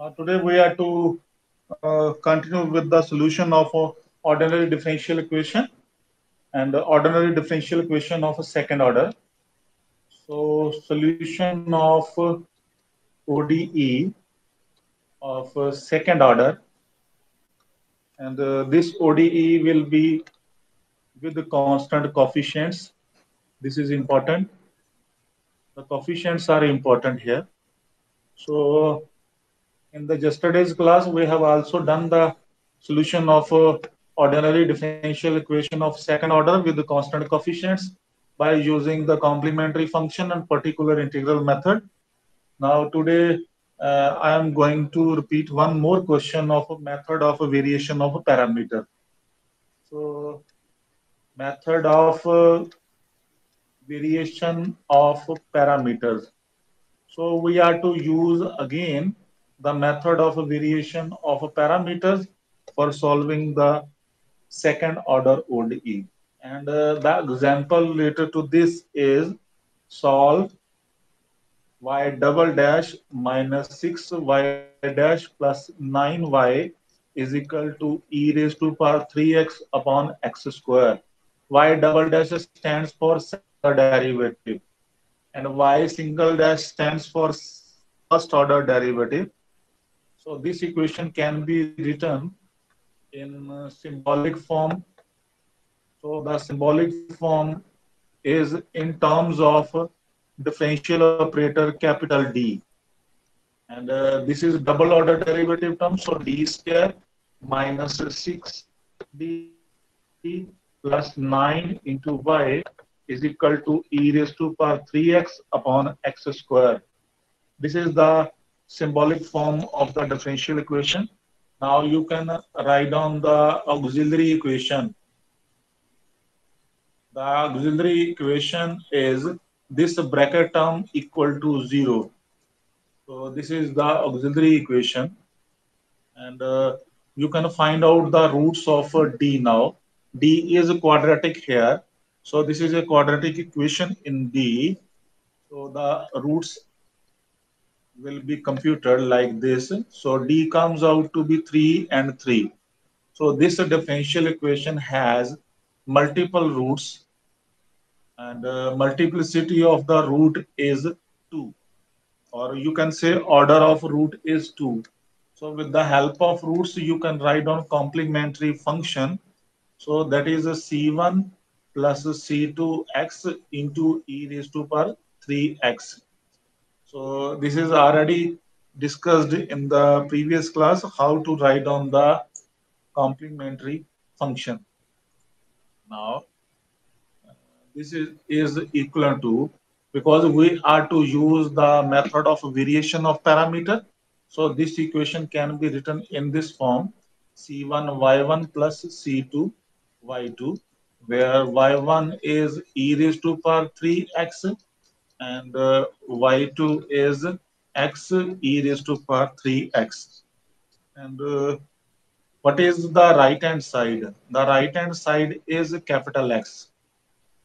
Today we are to continue with the solution of ordinary differential equation and the ordinary differential equation of a second order. So solution of ODE of second order, and this ODE will be with the constant coefficients. This is important. The coefficients are important here. So in the yesterday's class, we have also done the solution of ordinary differential equation of second order with the constant coefficients by using the complementary function and particular integral method. Now today, I am going to repeat one more question of a method of a variation of a parameter. So method of variation of parameters. So we are to use again the method of variation of parameters for solving the second order ODE. And the example related to this is solve y double dash minus 6y dash plus 9y is equal to e raised to power 3x upon x square. Y double dash stands for second order derivative and y single dash stands for first order derivative. So this equation can be written in symbolic form. So the symbolic form is in terms of differential operator capital D. And this is double order derivative term. So D square minus 6D plus 9 into Y is equal to e raised to power 3x upon x square. This is the symbolic form of the differential equation. Now you can write down the auxiliary equation. The auxiliary equation is this bracket term equal to 0. So this is the auxiliary equation, and you can find out the roots of D now. D is quadratic here. So this is a quadratic equation in D. So the roots will be computed like this. So D comes out to be 3 and 3. So this differential equation has multiple roots, and multiplicity of the root is 2, or you can say order of root is 2. So with the help of roots you can write down complementary function. So that is a c1 plus c2x into e raised to power 3x. So this is already discussed in the previous class how to write down the complementary function. Now this is equivalent to, because we are to use the method of variation of parameter. So this equation can be written in this form: c1 y1 plus c2 y2, where y1 is e raised to power 3x and y2 is x e raised to power 3x. And what is the right hand side? The right hand side is capital X.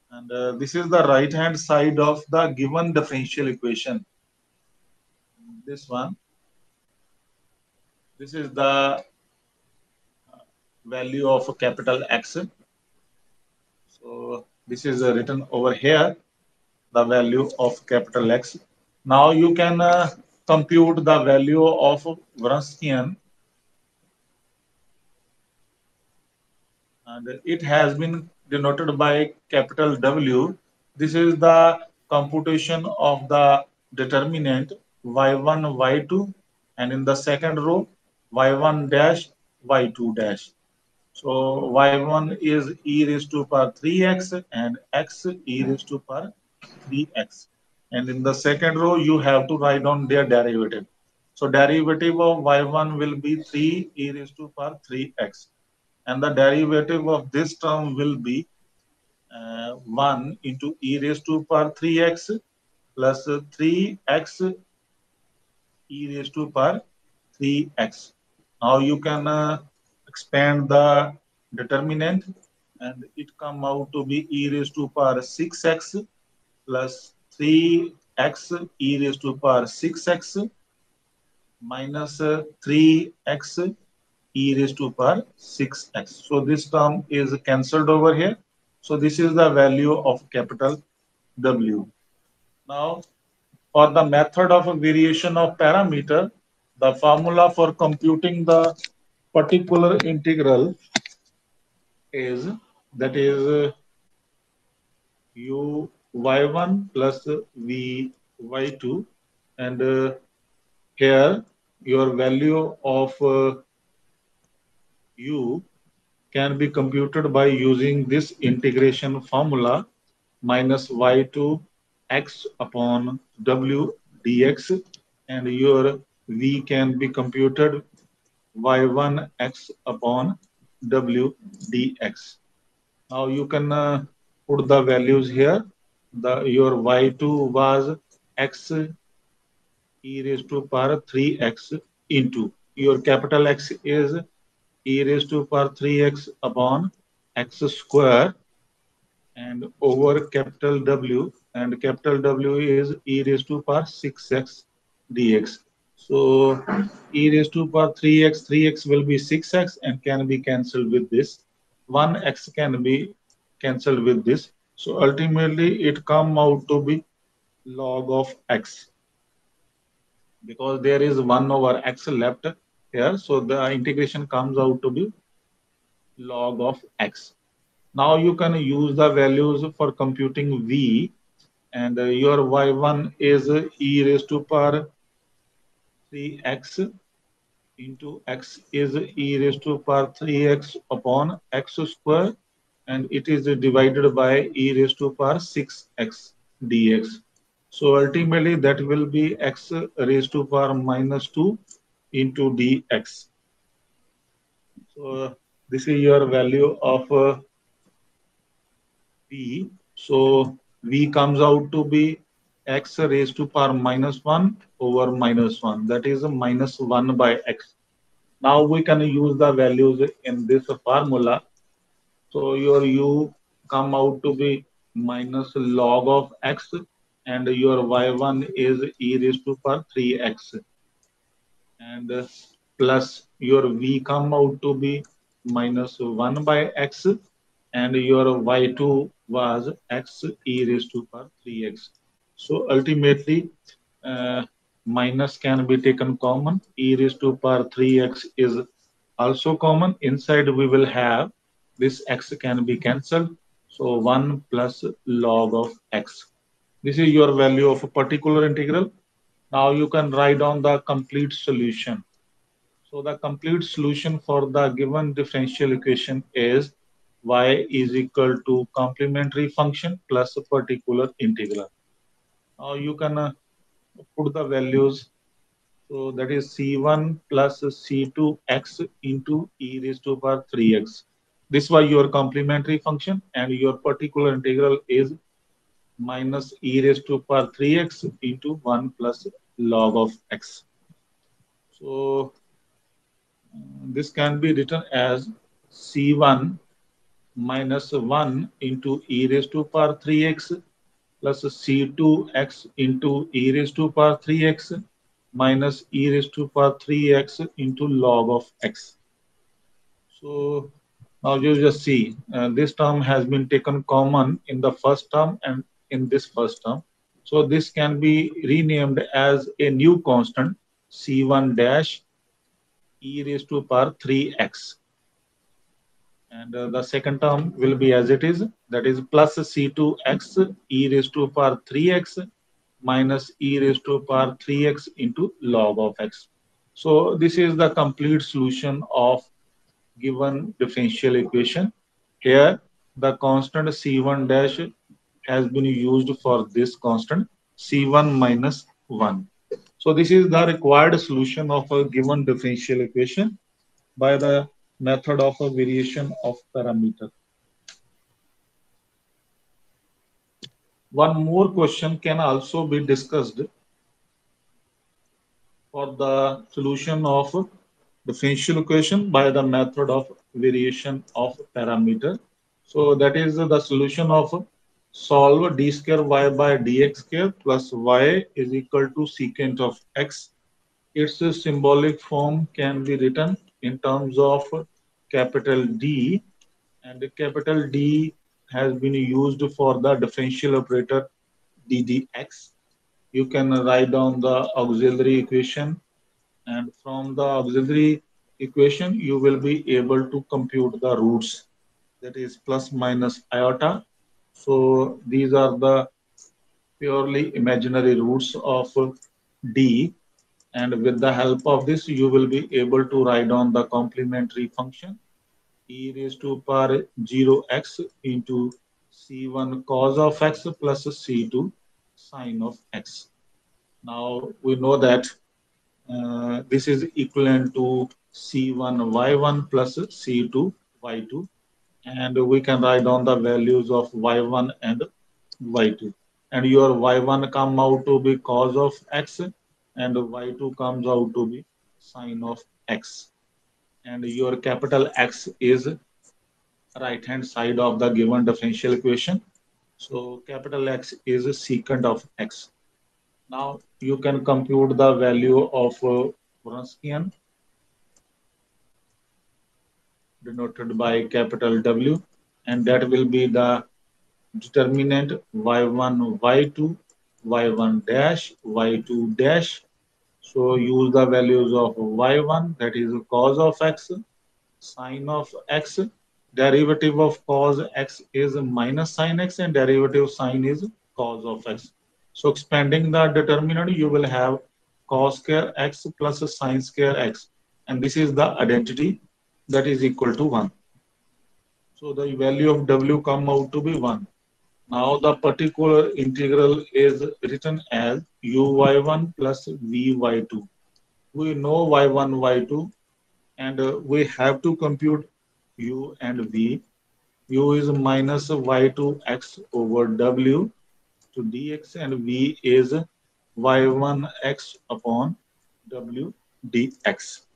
And this is the right hand side of the given differential equation. This one, this is the value of capital X. So this is written over here, the value of capital X. Now you can compute the value of Wronskian, and it has been denoted by capital W. This is the computation of the determinant y1, y2, and in the second row, y1 dash, y2 dash. So y1 is e raised to power 3x and x e raised to power 3x. And in the second row, you have to write down their derivative. So derivative of y1 will be 3 e raised to power 3x. And the derivative of this term will be 1 into e raised to power 3x plus 3x e raised to power 3x. Now you can expand the determinant, and it come out to be e raised to power 6x plus 3x e raised to power 6x minus 3x e raised to power 6x. So this term is cancelled over here. So this is the value of capital W. Now, for the method of variation of parameter, the formula for computing the particular integral is, that is u y1 plus v y2, and here your value of u can be computed by using this integration formula, minus y2 x upon w dx, and your v can be computed y1 x upon w dx. Now you can put the values here. Your y2 was x e raised to power 3x into your capital X is e raised to power 3x upon x square, and over capital W, and capital W is e raised to power 6x dx. So e raised to power 3x will be 6x and can be cancelled with this. 1x can be cancelled with this. So ultimately it come out to be log of x, because there is 1 over x left here. So the integration comes out to be log of x. Now you can use the values for computing v, and your y1 is e raised to power 3x into x is e raised to power 3x upon x square, and it is divided by e raised to power 6x dx. So ultimately that will be x raised to power minus 2 into dx. So this is your value of v. So v comes out to be x raised to power minus 1 over minus 1. That is a minus 1 by x. Now we can use the values in this formula. So your u come out to be minus log of x, and your y1 is e raised to power 3x, and plus your v come out to be minus 1 by x, and your y2 was x e raised to power 3x. So ultimately minus can be taken common, e raised to power 3x is also common. Inside we will have this x can be cancelled. So 1 plus log of x. This is your value of a particular integral. Now you can write down the complete solution. So the complete solution for the given differential equation is y is equal to complementary function plus a particular integral. Now you can put the values. So that is C1 plus C2x into e raised to power 3x. This was your complementary function, and your particular integral is minus e raised to power 3x into 1 plus log of x. So this can be written as C1 minus 1 into e raised to power 3x plus C2x into e raised to power 3x minus e raised to power 3x into log of x. So now you just see this term has been taken common in the first term and in this first term. So this can be renamed as a new constant C1 dash e raised to power 3x. And the second term will be as it is, that is plus C2x e raised to power 3x minus e raised to power 3x into log of x. So this is the complete solution of given differential equation. Here the constant C1 dash has been used for this constant C1 minus 1. So this is the required solution of a given differential equation by the method of a variation of parameter. One more question can also be discussed for the solution of differential equation by the method of variation of parameter. So that is the solution of solve d square y by dx square plus y is equal to secant of x its symbolic form can be written in terms of capital D, and capital D has been used for the differential operator ddx. You can write down the auxiliary equation, and from the auxiliary equation you will be able to compute the roots, that is plus minus iota. So these are the purely imaginary roots of d, and with the help of this you will be able to write down the complementary function e raised to power 0x into c1 cos of x plus c2 sine of x. Now we know that this is equivalent to c1 y1 plus c2 y2, and we can write down the values of y1 and y2, and your y1 come out to be cos of x and y2 comes out to be sine of x, and your capital X is right hand side of the given differential equation. So capital X is a secant of x. Now you can compute the value of Wronskian denoted by capital W, and that will be the determinant y1 y2 y1 dash y2 dash. So use the values of y1, that is cos of x, sine of x. Derivative of cos x is minus sine x, and derivative sine is cos of x. So expanding the determinant, you will have cos square x plus sine square x, and this is the identity that is equal to 1. So the value of w come out to be 1. Now the particular integral is written as uy1 plus vy2. We know y1, y2, and we have to compute u and v. U is minus y2 x over w to dx, and v is y1 x upon w dx.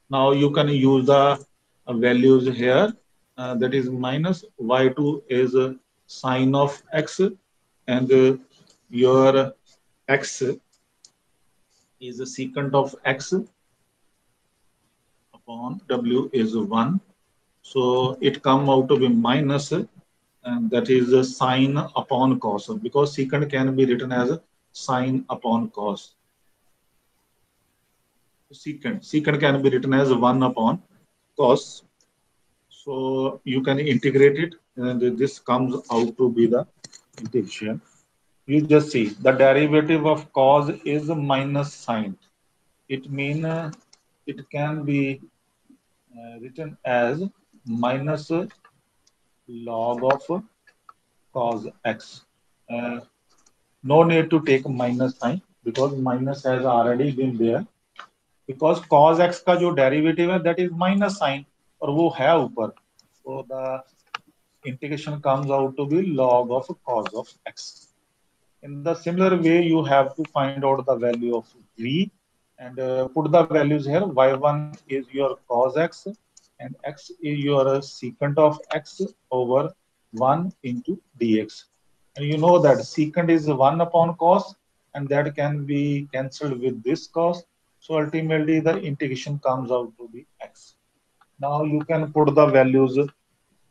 Now you can use the values here. That is minus y2 is sine of x, and your x is a secant of x upon w is 1. So it come out to be minus, and that is a sine upon cos, because secant can be written as a sine upon cos. Secant can be written as 1 upon cos. So you can integrate it, and this comes out to be the integration. You just see the derivative of cos is minus sine. It means it can be written as minus log of cos x. Uh, no need to take minus sign, because minus has already been there, because cos x का जो derivative है that is minus sign, और वो है ऊपर, so the integration comes out to be log of cos of x. In the similar way, you have to find out the value of v, and put the values here. Y1 is your cos x, and x is your secant of x over 1 into dx. And you know that secant is 1 upon cos, and that can be cancelled with this cos. So ultimately, the integration comes out to be x. Now you can put the values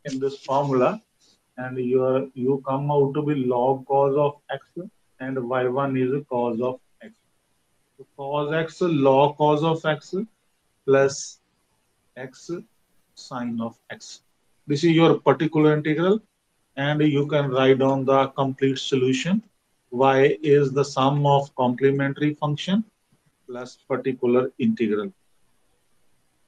in this formula, and you come out to be log cos of x, and y1 is cos of x. So cos x log cos of x plus x sine of x. This is your particular integral, and you can write down the complete solution. Y is the sum of complementary function plus particular integral.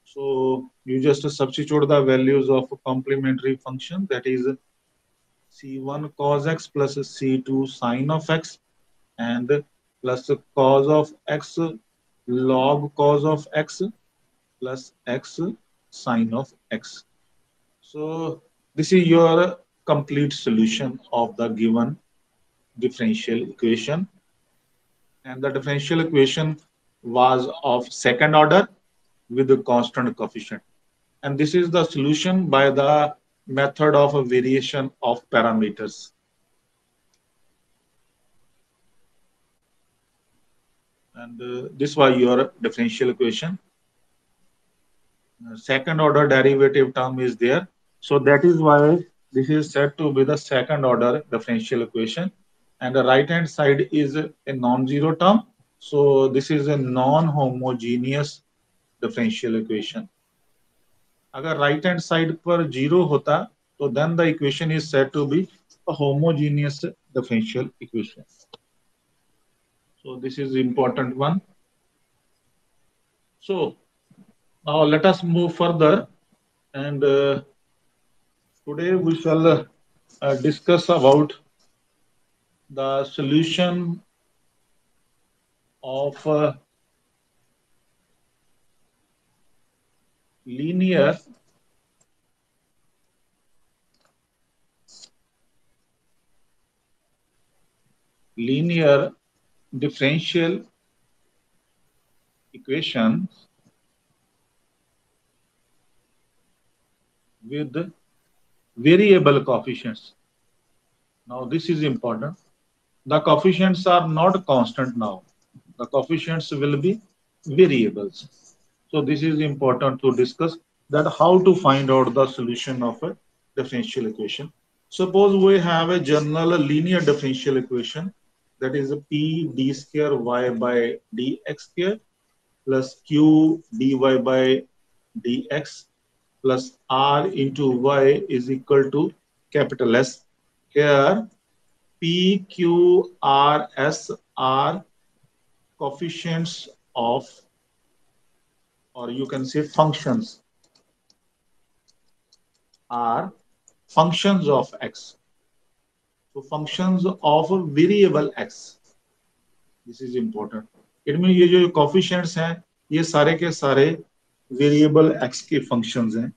So you just substitute the values of complementary function, that is c1 cos x plus c2 sine of x, and plus cos of x log cos of x plus x sine of x. So this is your complete solution of the given differential equation, and the differential equation was of second order with a constant coefficient, and this is the solution by the method of a variation of parameters. and this was your differential equation. Second order derivative term is there. So that is why this is said to be the second order differential equation. And the right hand side is a non-zero term. So this is a non-homogeneous differential equation. अगर right hand side पर zero होता तो then the equation is said to be a homogeneous differential equation. So this is important one. So now let us move further, and today we shall discuss about the solution of linear linear differential equation with variable coefficients. Now this is important. The coefficients are not constant now. The coefficients will be variables. So this is important to discuss, that how to find out the solution of a differential equation. Suppose we have a general linear differential equation, that is p d square y by dx square plus q dy by dx plus r into y is equal to capital S. Here p, q, r, s are coefficients of, or you can say functions, are functions of x. So functions of a variable x. This is important. It means ये जो coefficients हैं ये सारे के सारे variable x के functions हैं.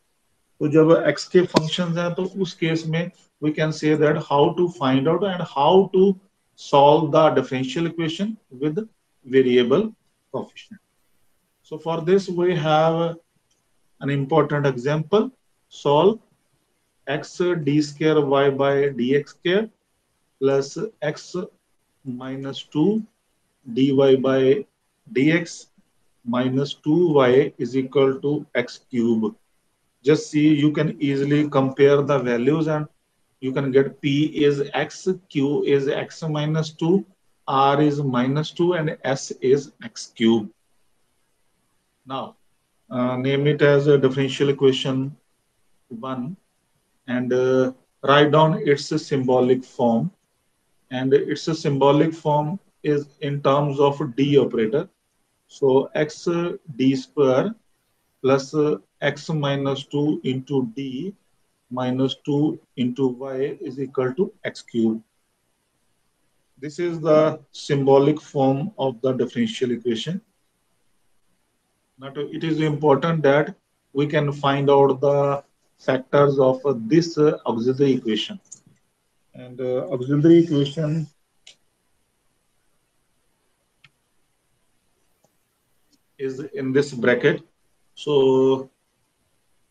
तो जब x के functions हैं तो उस case में we can say that how to find out and how to solve the differential equation with variable coefficient. So for this we have an important example. Solve x d square y by dx square plus x minus 2 dy by dx minus 2y is equal to x cube. Just see, you can easily compare the values and you can get p is x, q is x minus 2, r is minus 2, and s is x cube. Now, name it as a differential equation 1 and write down its symbolic form. And its symbolic form is in terms of d operator. So x d square plus x minus 2 into d minus 2 into y is equal to x cube. This is the symbolic form of the differential equation. Now it is important that we can find out the factors of this auxiliary equation. And auxiliary equation is in this bracket. So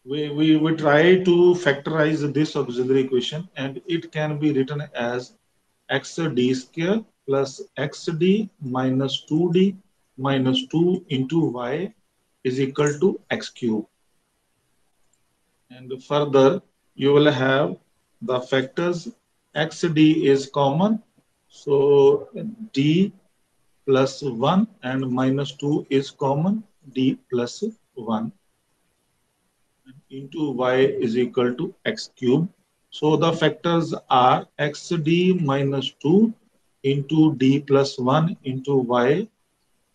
we try to factorize this auxiliary equation, and it can be written as x d square plus xd minus 2d minus 2 into y is equal to x cube. And further, you will have the factors xd is common. So d plus 1 and minus 2 is common, d plus 1 into y is equal to x cube. So the factors are xd minus 2 into d plus 1 into y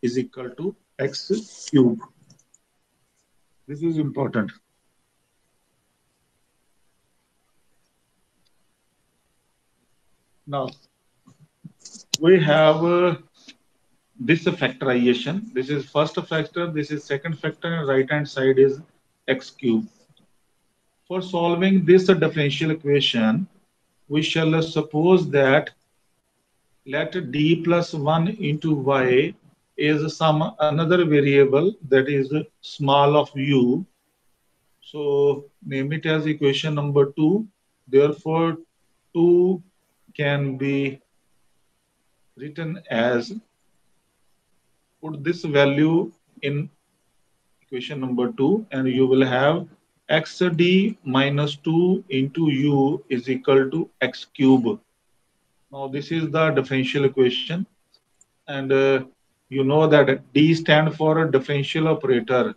is equal to x cube. This is important. Now we have this factorization. This is first factor, this is second factor, and right hand side is x cube. For solving this differential equation, we shall suppose that let d plus 1 into y is some another variable, that is small of u. So name it as equation number 2. Therefore, 2 can be written as Put this value in equation number 2 and you will have xd minus 2 into u is equal to x cube. Now this is the differential equation, and you know that d stand for a differential operator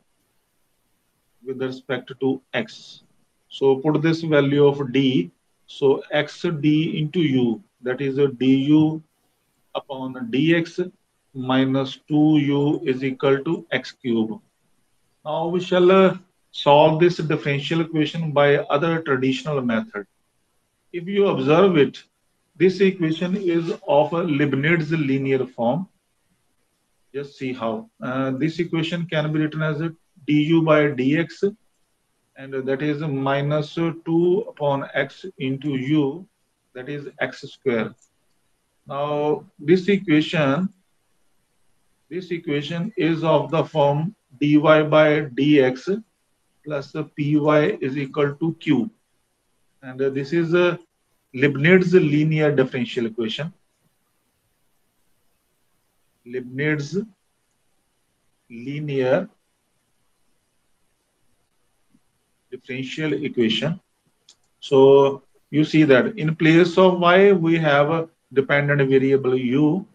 with respect to x. So put this value of d. So x d into u, that is a du upon dx minus 2u is equal to x cube. Now we shall solve this differential equation by other traditional method. If you observe it, this equation is of a Leibniz linear form. Just see how. This equation can be written as a du by dx, and that is minus 2 upon x into u, that is x square. Now this equation is of the form dy by dx plus py is equal to q, and this is a Leibniz linear differential equation. Leibniz linear differential equation. So you see that in place of y, we have a dependent variable u.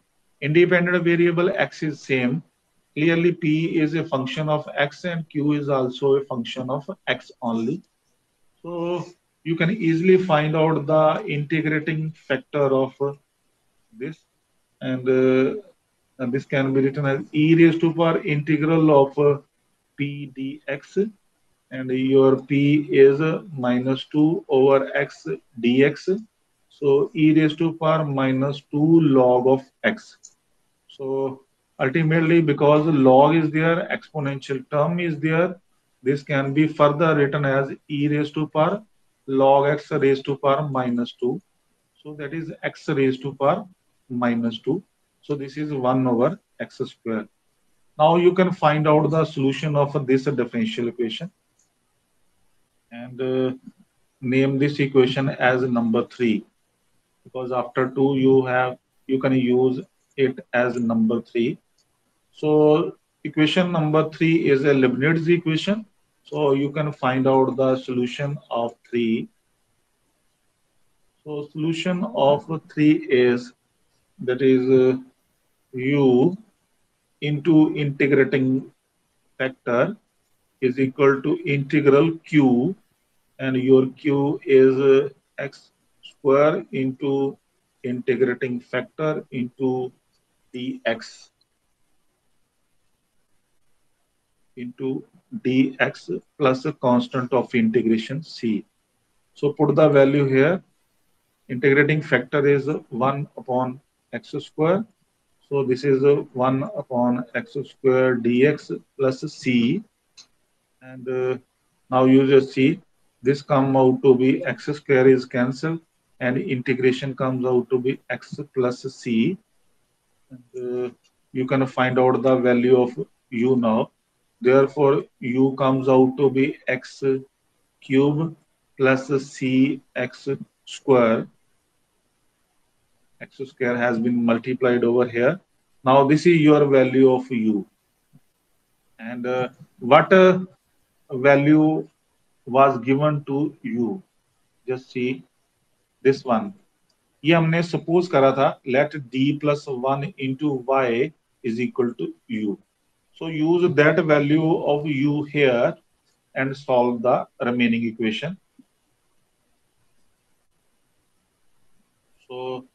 Independent variable x is same. Clearly, p is a function of x and q is also a function of x only. So you can easily find out the integrating factor of this, and, and this can be written as e raised to power integral of p dx, and your p is minus 2 over x dx. So e raised to power minus 2 log of x. So ultimately, because log is there, exponential term is there, this can be further written as e raised to power log x raised to power minus 2. So that is x raised to power minus 2. So this is 1 over x square. Now you can find out the solution of this differential equation, and name this equation as number 3, because after 2 you can use it as number 3. So equation number 3 is a Leibniz equation. So you can find out the solution of 3. So solution of 3 is, that is u into integrating factor is equal to integral q, and your q is x square into integrating factor into dx into dx plus a constant of integration c. So put the value here. Integrating factor is 1 upon x square. So this is 1 upon x square dx plus c. And now you just see this come out to be x square is cancelled, and integration comes out to be x plus c. And you can find out the value of u now. Therefore, u comes out to be x cube plus c x square. X square has been multiplied over here. Now this is your value of u. And what value was given to u? Just see this one. ये हमने suppose करा था, let d plus 1 into y is equal to u. So use that value of u here and solve the remaining equation. So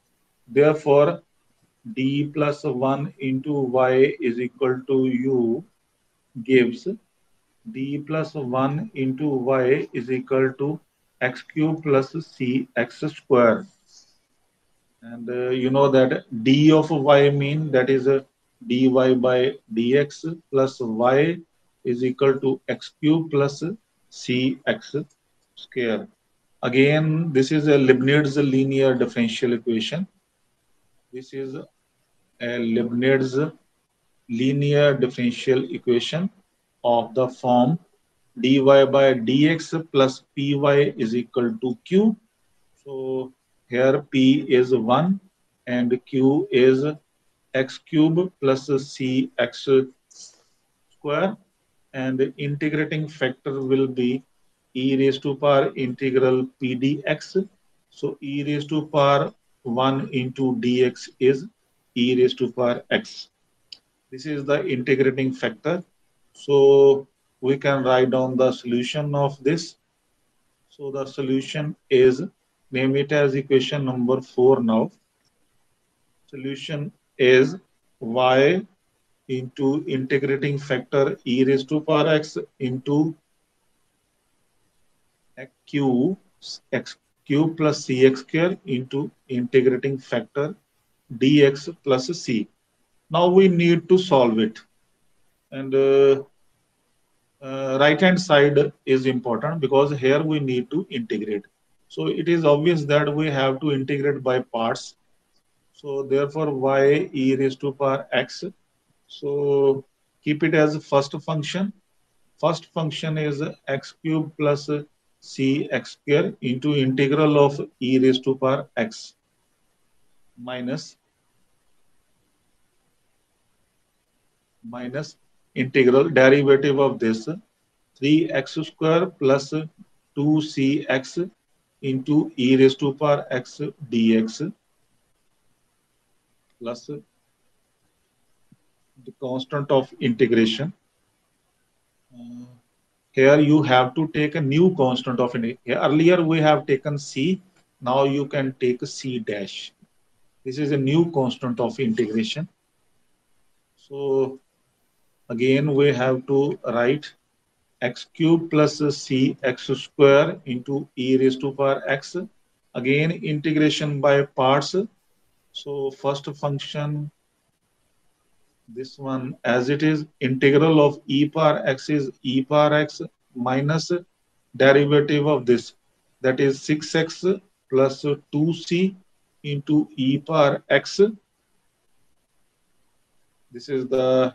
therefore d plus 1 into y is equal to u gives d plus 1 into y is equal to x cube plus c x square. And you know that d of y mean that is a dy by dx plus y is equal to x cube plus cx square. Again, this is a Leibniz linear differential equation. This is a Leibniz linear differential equation of the form dy by dx plus py is equal to q. So here p is 1 and q is x cube plus cx square, and the integrating factor will be e raised to power integral p dx. So e raised to power 1 into dx is e raised to power x. This is the integrating factor. So we can write down the solution of this. So the solution is, name it as equation number 4 now. Solution is y into integrating factor e raised to power x into q x cube plus cx square into integrating factor dx plus c. Now we need to solve it. And right hand side is important because here we need to integrate. So it is obvious that we have to integrate by parts. So therefore y e raised to power x. So keep it as first function. First function is x cube plus c x square into integral of e raised to power x minus minus integral derivative of this 3x square plus 2cx into e raised to power x dx plus the constant of integration. Uh, Here you have to take a new constant of integration. Earlier we have taken c, now you can take c dash. This is a new constant of integration. So again we have to write x cube plus c x square into e raised to power x. Again integration by parts. So first function, this one as it is, integral of e power x is e power x minus derivative of this, that is 6x plus 2c into e power x. This is the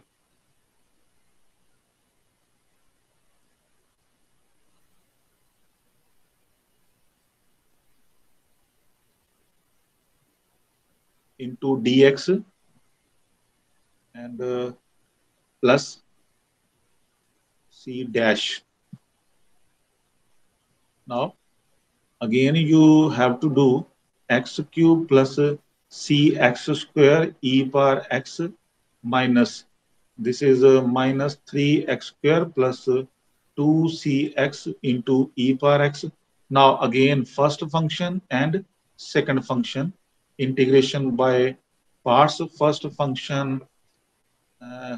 into dx and plus c dash. Now again you have to do x cube plus cx square e power x minus, this is minus 3x square plus 2cx into e power x. Now again first function and second function integration by parts. First function, uh,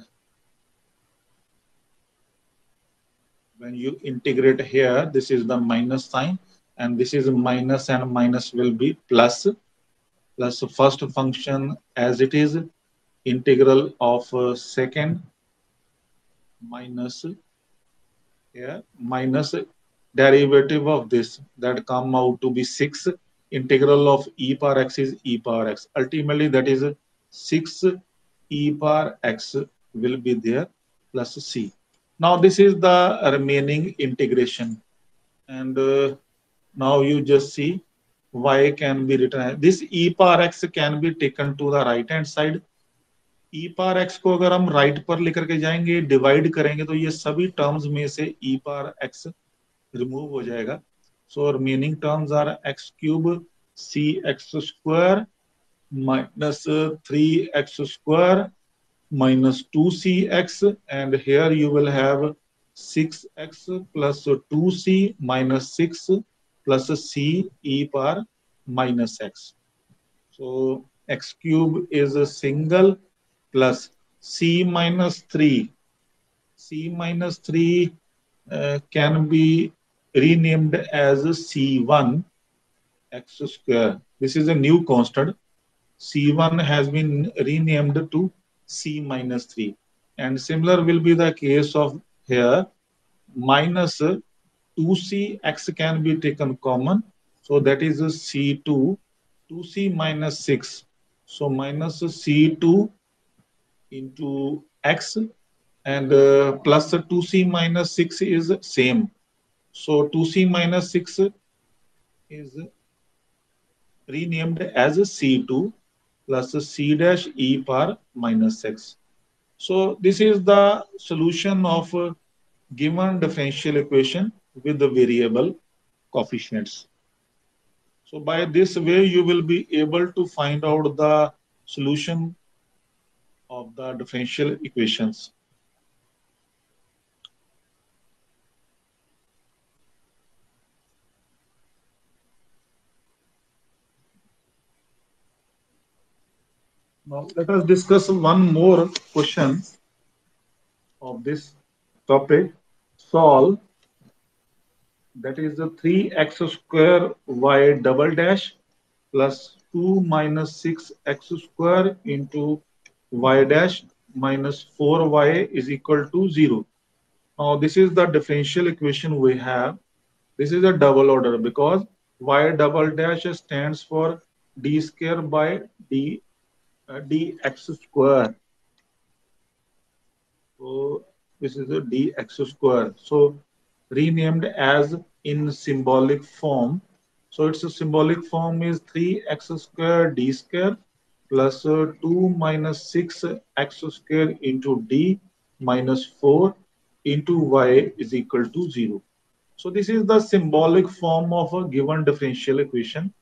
when you integrate here, this is the minus sign and this is minus and minus will be plus. Plus first function as it is, integral of second minus here minus derivative of this, that come out to be 6, integral of e power x is e power x, ultimately that is 6 e power x will be there plus c. Now this is the remaining integration, and now you just see y can be written as this, e power x can be taken to the right hand side. ई पार x को अगर हम right पर लेकर के जाएंगे, divide करेंगे, तो ये सभी टर्म्स में से ई पार एक्स रिमूव हो जाएगा. So remaining terms are x cube c x square minus 3x square minus 2cx, and here you will have 6x plus 2c minus 6 plus c e power minus x. So x cube is a single plus c minus 3. C minus 3 can be renamed as C1 x square. This is a new constant. C1 has been renamed to C minus 3. And similar will be the case of here. Minus 2c x can be taken common. So that is a C2, 2c minus 6. So minus C2 into x, and plus 2c minus 6 is same. So 2c minus 6 is renamed as C2, plus c dash e power minus x. So this is the solution of a given differential equation with the variable coefficients. So by this way, you will be able to find out the solution of the differential equations. Now let us discuss one more question of this topic. Solve, that is the 3x square y double dash plus 2 minus 6x square into y dash minus 4y is equal to 0. Now this is the differential equation we have. This is a double order because y double dash stands for d square by dx square. So this is a dx square. So renamed as in symbolic form. So its symbolic form is 3x square d square plus 2 minus 6x square into d minus 4 into y is equal to 0. So this is the symbolic form of a given differential equation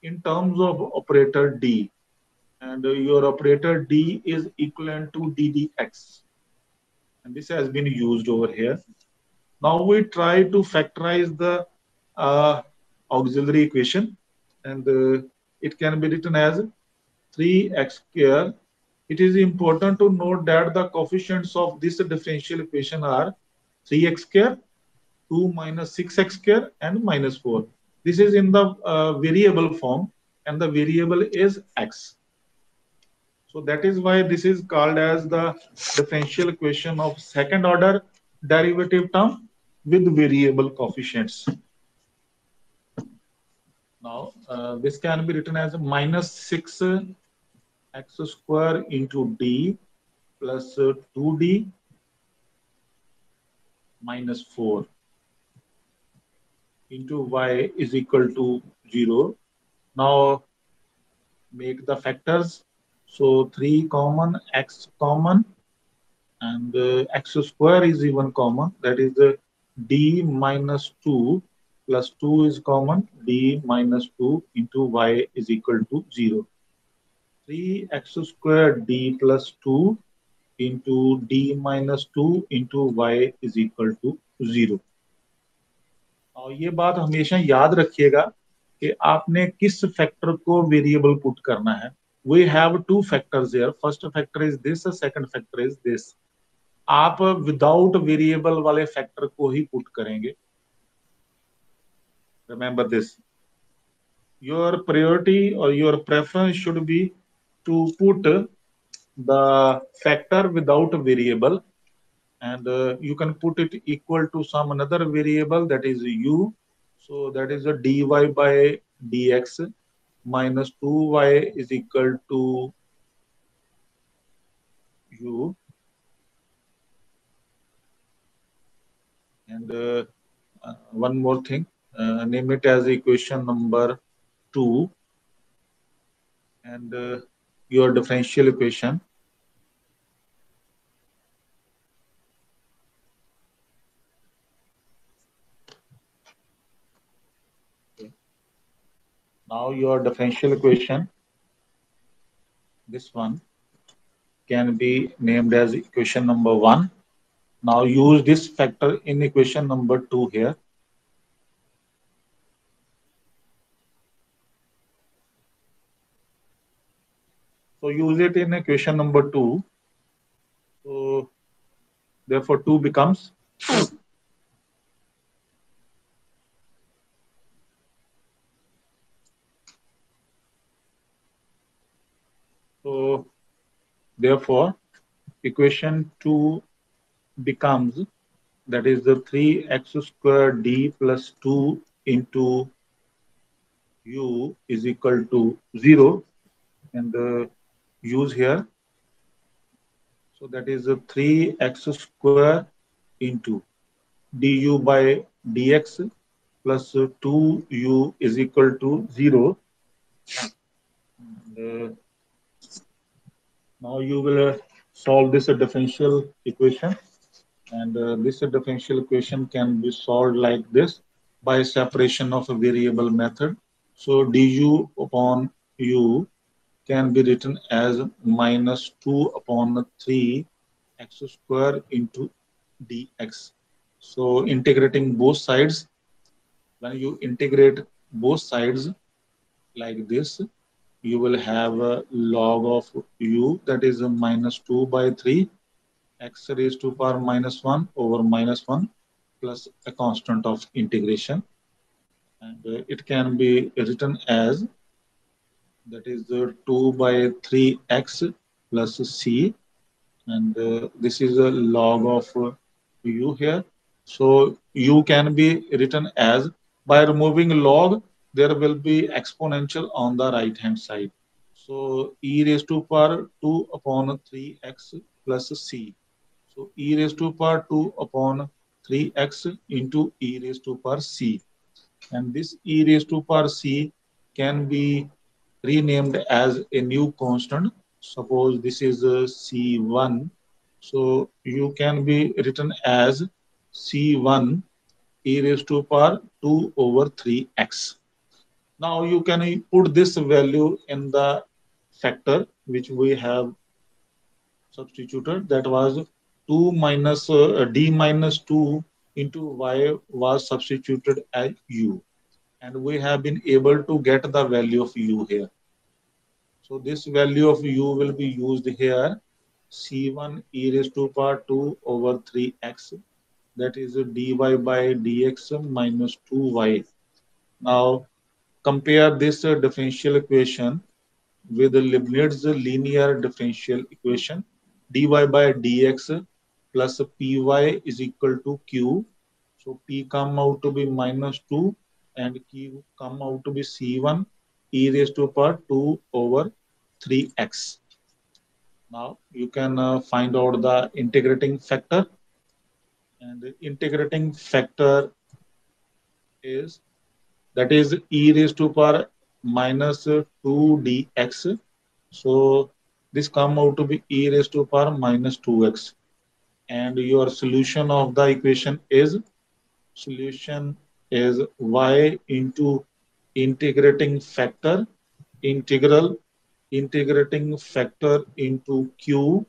in terms of operator d. And your operator d is equivalent to ddx. And this has been used over here. Now we try to factorize the uh, auxiliary equation, and it can be written as 3x square. It is important to note that the coefficients of this differential equation are 3x square, 2 minus 6x square, and minus 4. This is in the variable form, and the variable is x. So that is why this is called as the differential equation of second order derivative term with variable coefficients. Now this can be written as minus 6x square into d plus 2d minus 4 into y is equal to 0. Now make the factors. So 3 common, x common, and x square is even common. That is d minus 2 plus 2 is common. D minus 2 into y is equal to 0. 3x square d plus 2 into d minus 2 into y is equal to 0. और ये बात हमेशा याद रखिएगा कि आपने किस factor को वेरिएबल पुट करना है. We have two factors here. First factor is this, second factor is this. आप विदाउट वेरिएबल वाले फैक्टर को ही पुट करेंगे. Remember this. Your priority or your preference should be to put the factor without a variable, and you can put it equal to some another variable, that is u. So that is a dy by dx minus 2y is equal to u, and one more thing, name it as equation number 2, and your differential equation. Now your differential equation, this one, can be named as equation number 1. Now use this factor in equation number 2 here. So use it in equation number 2. So therefore 2 becomes so therefore equation 2 becomes, that is the 3x square d plus 2 into u is equal to 0, and use here. So that is a 3x square into du by dx plus 2u is equal to 0. And, Now you will solve this differential equation, and this differential equation can be solved like this by separation of a variable method. So du upon u can be written as minus 2 upon 3 x square into dx. So integrating both sides, when you integrate both sides like this, you will have a log of u, that is a minus 2 by 3 x raised to power minus 1 over minus 1 plus a constant of integration. And it can be written as, that is 2 by 3x plus c, and this is a log of u here. So u can be written as, by removing log, there will be exponential on the right hand side. So e raised to power 2 upon 3x plus c. So e raised to power 2 upon 3x into e raised to power c. And this e raised to power c can be renamed as a new constant. Suppose this is C1. So you can be written as C1 e raised to power 2 over 3x. Now you can put this value in the factor which we have substituted, that was 2 minus d minus 2 into y was substituted as u, and we have been able to get the value of u here. So this value of u will be used here, c1 e raised to power 2 over 3x, that is dy by dx minus 2y. Now compare this differential equation with the Leibniz linear differential equation. Dy by dx plus py is equal to q. So p come out to be minus 2 and q come out to be c1 e raised to power 2 over 3x. Now you can find out the integrating factor, and the integrating factor is, that is e raised to power minus 2 dx. So this come out to be e raised to power minus 2x, and your solution is y into integrating factor, integral integrating factor into q.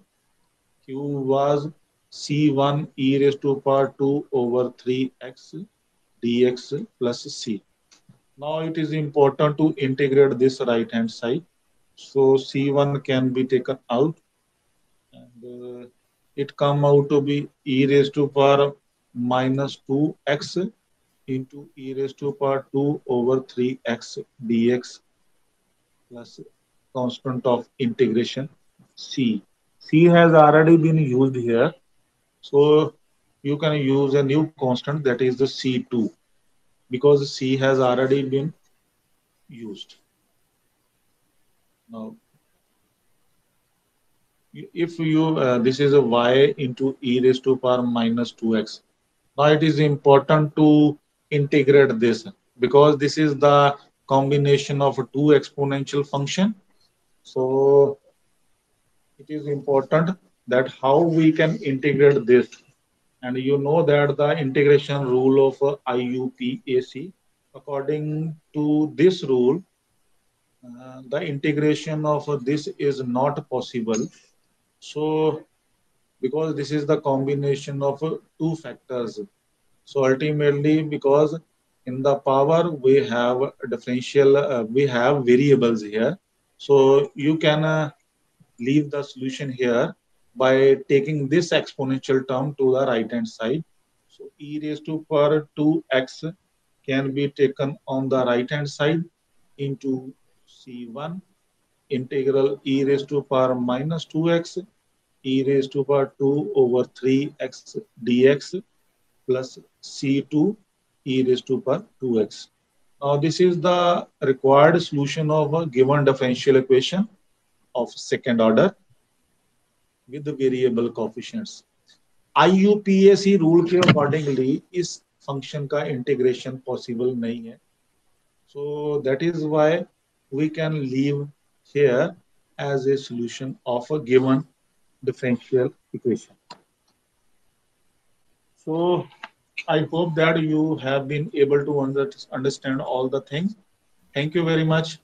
Q was c1 e raised to power 2 over 3x dx plus c. Now it is important to integrate this right hand side. So c1 can be taken out, and it come out to be e raised to power minus 2x into e raised to power 2 over 3x dx plus constant of integration c. C has already been used here, so you can use a new constant, that is the C2, because C has already been used. Now, if you this is a y into e raised to power minus 2x. Now it is important to integrate this, because this is the combination of two exponential function. So it is important that how we can integrate this. And you know that the integration rule of IUPAC, according to this rule, the integration of this is not possible. So because this is the combination of two factors. So ultimately, because in the power we have differential, we have variables here. So you can leave the solution here by taking this exponential term to the right hand side. So e raised to power 2x can be taken on the right hand side into c1 integral e raised to power minus 2x e raised to power 2 over 3x dx plus c2 e raised to power 2x. Now this is the required solution of a given differential equation of second order with the variable coefficients. IUPAC rule के accordingly इस function का integration possible नहीं है. So that is why we can leave here as a solution of a given differential equation. So I hope that you have been able to understand all the things. Thank you very much